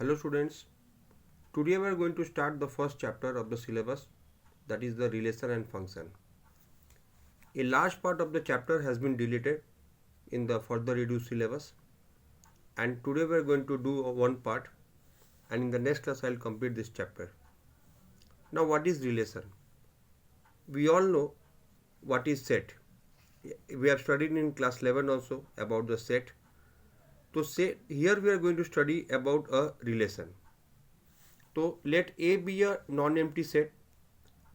Hello students, today we are going to start the first chapter of the syllabus, that is the relation and function. A large part of the chapter has been deleted in the further reduced syllabus, and today we are going to do one part, and in the next class I will complete this chapter. Now what is relation? We all know what is set. We have studied in class 11 also about the set. So here we are going to study about a relation. So let A be a non-empty set,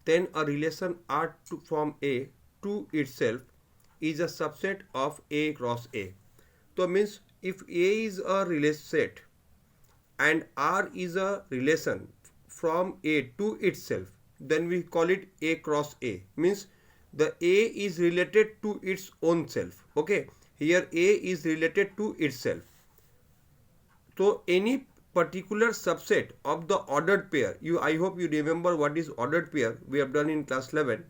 then a relation R from A to itself is a subset of A cross A. So means if A is a relation set and R is a relation from A to itself, then we call it A cross A. Means the A is related to its own self. Okay, here A is related to itself. So any particular subset of the ordered pair, I hope you remember what is ordered pair, we have done in class 11.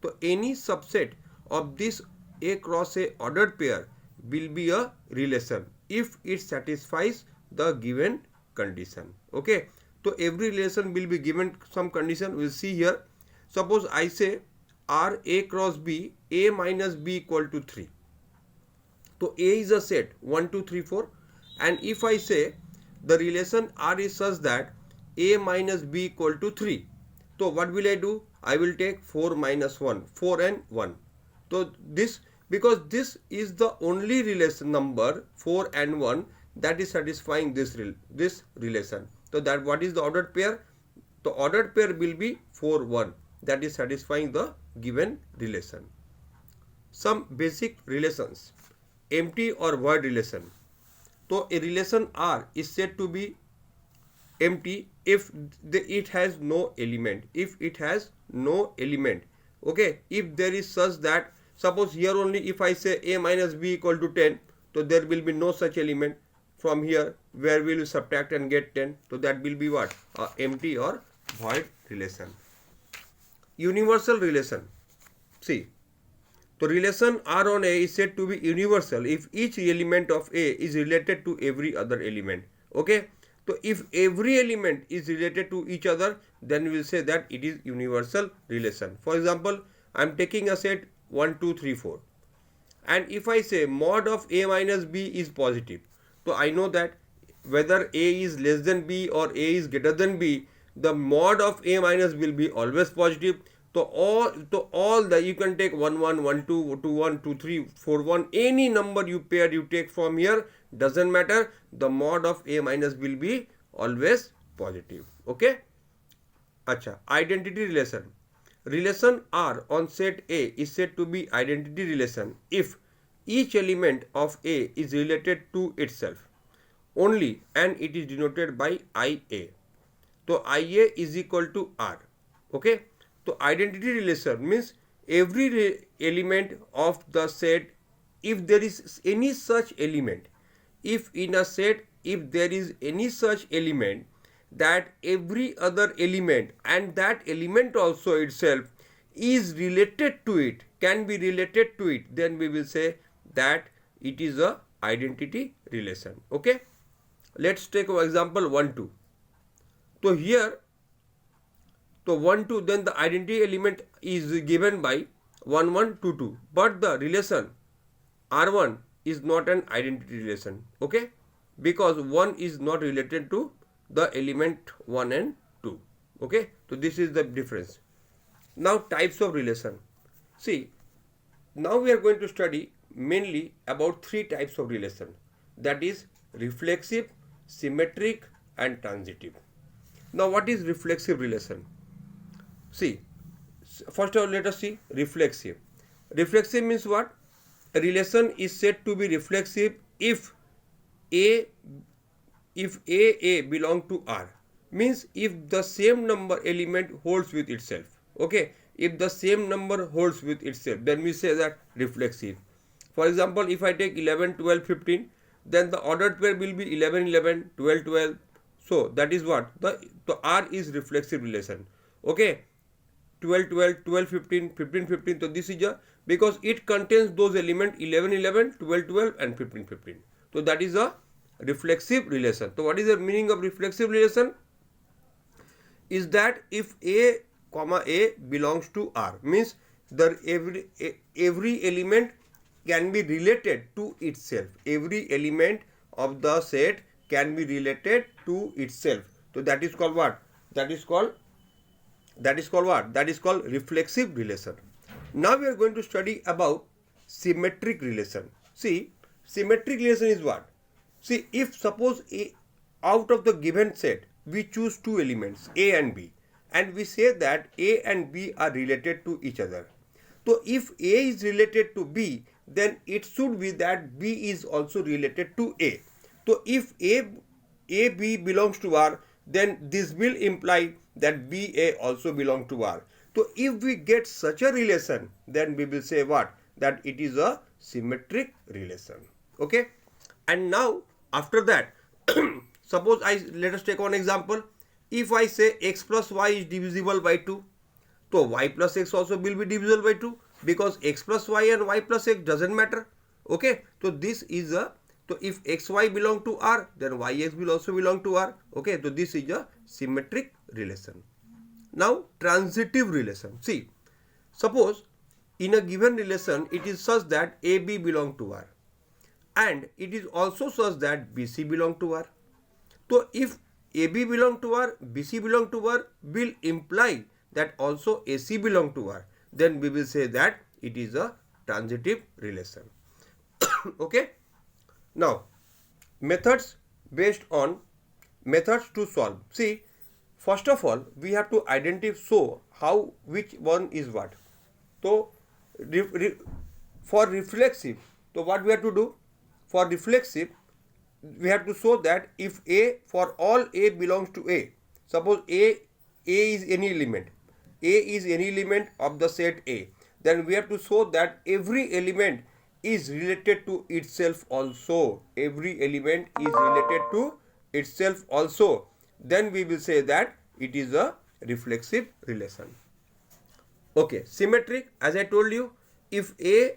So any subset of this A cross A ordered pair will be a relation if it satisfies the given condition. Okay, so every relation will be given some condition. We will see here. Suppose I say R A cross B, A minus B equal to 3. So A is a set 1, 2, 3, 4, and if I say the relation R is such that A minus B equal to 3, so what will I do? I will take 4 minus 1, 4 and 1. So this, because this is the only relation number 4 and 1 that is satisfying this relation. So that what is the ordered pair? The ordered pair will be 4, 1, that is satisfying the given relation. Some basic relations. Empty or void relation. So a relation R is said to be empty if it has no element. If it has no element. Okay, if there is such that, suppose here only if I say A minus B equal to 10, so there will be no such element. From here where we will subtract and get 10, so that will be what? Empty or void relation. Universal relation. See, the relation R on A is said to be universal if each element of A is related to every other element. Okay, so if every element is related to each other, then we will say that it is universal relation. For example, I am taking a set 1, 2, 3, 4, and if I say mod of A minus B is positive, so I know that whether A is less than B or A is greater than B, the mod of A minus will be always positive. So all the, you can take 1 1 1 2 2 1 2 3 4 1, any number you pair you take from here, doesn't matter, the mod of A minus will be always positive. Okay. Acha, identity relation. Relation R on set A is said to be identity relation if each element of A is related to itself only and it is denoted by IA. So IA is equal to R. Okay. So identity relation means every element of the set, if there is any such element, if in a set if there is any such element that every other element and that element also itself is related to it, can be related to it, then we will say that it is a identity relation. Okay, let's take for example 1 2. So here, so 1 2, then the identity element is given by 1 1 2 2, but the relation R1 is not an identity relation. Okay, because 1 is not related to the element 1 and 2. Okay, so this is the difference. Now types of relation. See, now we are going to study mainly about 3 types of relation, that is reflexive, symmetric and transitive. Now what is reflexive relation? See, first of all let us see reflexive. Reflexive means what? A relation is said to be reflexive if A belong to R, means if the same number element holds with itself. Okay, if the same number holds with itself, then we say that reflexive. For example, if I take 11 12 15, then the ordered pair will be 11 11 12 12. So that is what the R is reflexive relation. Okay, 12 12 12 15 15 15. So this is a, because it contains those elements 11 11 12 12 and 15 15. So that is a reflexive relation. So what is the meaning of reflexive relation? Is that if A comma A belongs to R, means the every element can be related to itself. Every element of the set can be related to itself. So that is called what? That is called what? That is called reflexive relation. Now we are going to study about symmetric relation. See, symmetric relation is what? See, if suppose out of the given set we choose two elements A and B, and we say that A and B are related to each other. So if A is related to B, then it should be that B is also related to A. So if B belongs to R, then this will imply that BA also belong to R. So if we get such a relation, then we will say what? That it is a symmetric relation. Okay. And now after that, suppose let us take one example. If I say x plus y is divisible by 2, so y plus x also will be divisible by 2, because x plus y and y plus x doesn't matter. Okay. So this is a, so if xy belong to R, then yx will also belong to R. Okay. So this is a symmetric relation. Now transitive relation. See, suppose in a given relation it is such that AB belong to R, and it is also such that BC belong to R. So if AB belong to R, BC belong to R will imply that also AC belong to R. Then we will say that it is a transitive relation. Okay. Now methods to solve. See, first of all we have to identify how which one is what. So for reflexive, so what we have to do? For reflexive, we have to show that if A, for all A belongs to A, suppose A is any element, A is any element of the set A, then we have to show that every element is related to itself also. Every element is related to itself also. Then we will say that it is a reflexive relation. Okay, symmetric, as I told you, if A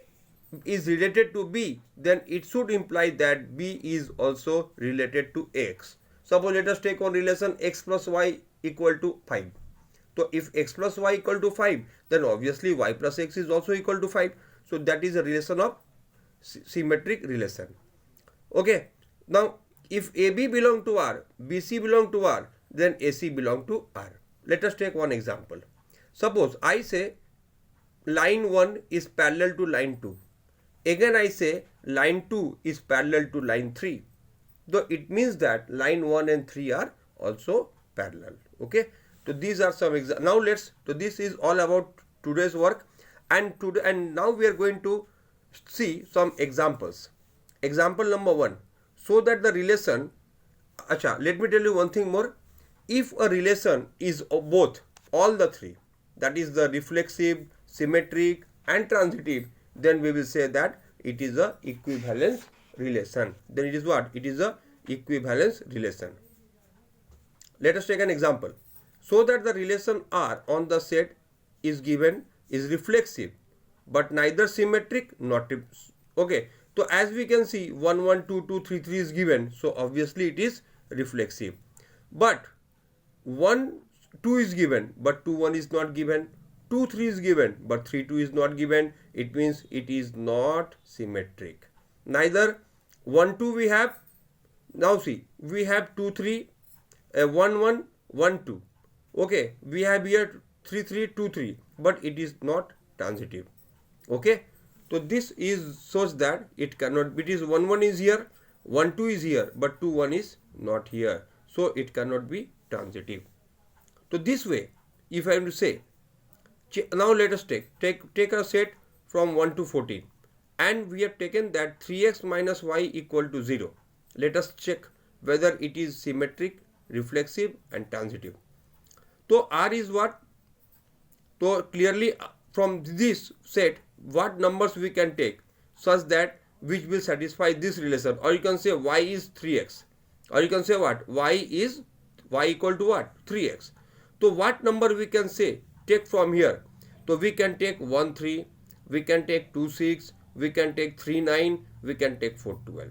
is related to B, then it should imply that B is also related to X. Suppose let us take one relation x plus y equal to 5. So if x plus y equal to 5, then obviously y plus x is also equal to 5. So that is a relation of symmetric relation. Okay. Now if AB belong to R, BC belong to R, then AC belong to R. Let us take one example. Suppose I say line 1 is parallel to line 2. Again I say line 2 is parallel to line 3. Though it means that line 1 and 3 are also parallel. Okay. So these are some examples. Now so this is all about today's work, and now we are going to see some examples. Example number 1. So that the relation, let me tell you one thing more. If a relation is of both, all the three, that is the reflexive, symmetric and transitive, then we will say that it is a equivalence relation. Then it is what? It is a equivalence relation. Let us take an example. So that the relation R on the set is given is reflexive, but neither symmetric nor okay. So as we can see, 1 1 2 2 3 3 is given, so obviously it is reflexive. But 1 2 is given, but 2 1 is not given. 2 3 is given, but 3 2 is not given. It means it is not symmetric. Neither 1 2 we have. Now see, we have 2 3, 1 1 1 2. Okay, we have here 3 3 2 3, but it is not transitive. Okay, so this is such that it cannot. It is 1 1 is here, 1 2 is here, but 2 1 is not here. So it cannot be transitive. So this way, if I am to say, now let us take a set from 1 to 14, and we have taken that 3x minus y equal to 0. Let us check whether it is symmetric, reflexive and transitive. So R is what? So clearly from this set, what numbers we can take such that which will satisfy this relation? Or you can say y is 3x, or you can say what? Y equal to what? 3x. So what number we can say take from here? So we can take 1 3, we can take 2 6, we can take 3 9, we can take 4 12.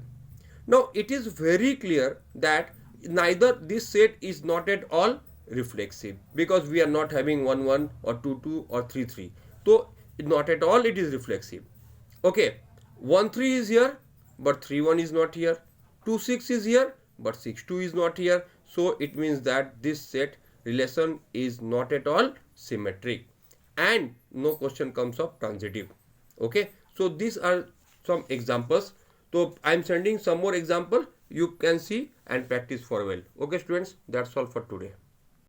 Now it is very clear that neither this set is not at all reflexive, because we are not having 1 1 or 2 2 or 3 3. So not at all it is reflexive. Okay, 1 3 is here but 3 1 is not here. 2 6 is here but 6 2 is not here. So it means that this set relation is not at all symmetric, and no question comes of transitive. Okay, so these are some examples. So I am sending some more example, you can see and practice for well. Okay students, that's all for today.